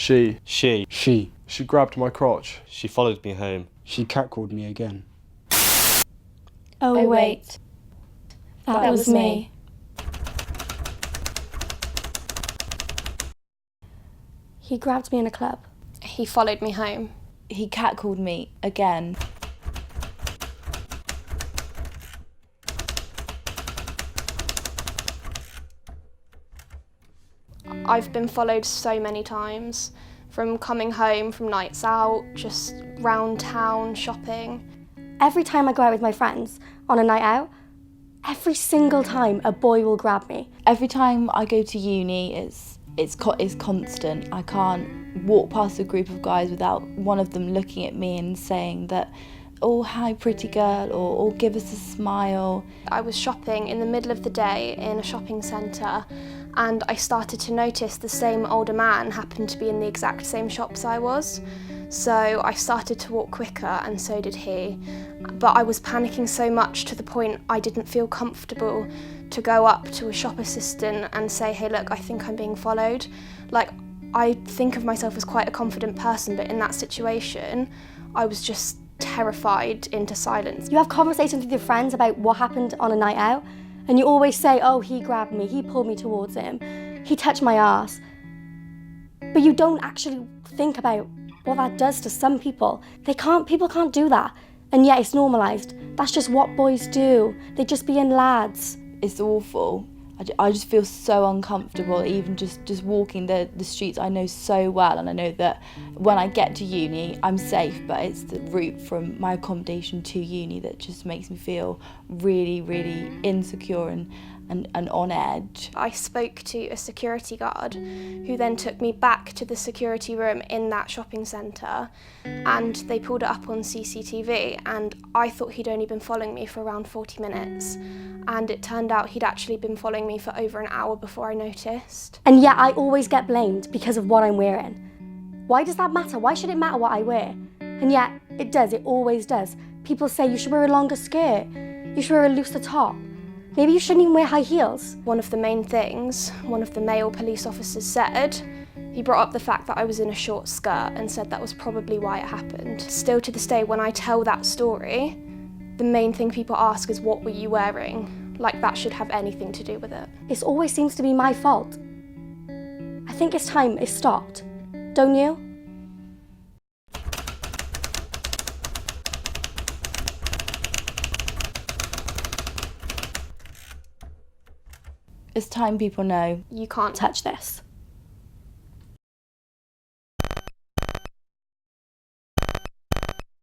She She grabbed my crotch. She followed me home. She catcalled me again. Oh wait, that was me. He grabbed me in a club. He followed me home. He catcalled me again. I've been followed so many times, from coming home from nights out, just round town, shopping. Every time I go out with my friends on a night out, every single time a boy will grab me. Every time I go to uni, it's constant. I can't walk past a group of guys without one of them looking at me and saying that, oh, hi, pretty girl, or give us a smile. I was shopping in the middle of the day in a shopping centre, and I started to notice the same older man happened to be in the exact same shops I was. So I started to walk quicker, and so did he. But I was panicking so much to the point I didn't feel comfortable to go up to a shop assistant and say, hey, look, I think I'm being followed. Like, I think of myself as quite a confident person, but in that situation, I was just terrified into silence. You have conversations with your friends about what happened on a night out, and you always say, oh, he grabbed me, he pulled me towards him, he touched my arse. But you don't actually think about what that does to some people. People can't do that, and yet it's normalised. That's just what boys do. They just being lads. It's awful. I just feel so uncomfortable, even just walking the streets I know so well, and I know that when I get to uni I'm safe, but it's the route from my accommodation to uni that just makes me feel really, really insecure and on edge. I spoke to a security guard who then took me back to the security room in that shopping centre, and they pulled it up on CCTV, and I thought he'd only been following me for around 40 minutes, and it turned out he'd actually been following me for over an hour before I noticed. And yet I always get blamed because of what I'm wearing. Why does that matter? Why should it matter what I wear? And yet it does, it always does. People say you should wear a longer skirt, you should wear a looser top. Maybe you shouldn't even wear high heels. One of the main things one of the male police officers said, he brought up the fact that I was in a short skirt and said that was probably why it happened. Still to this day, when I tell that story, the main thing people ask is, what were you wearing? Like that should have anything to do with it. It always seems to be my fault. I think it's time it stopped. Don't you? It's time people know You can't Touch this.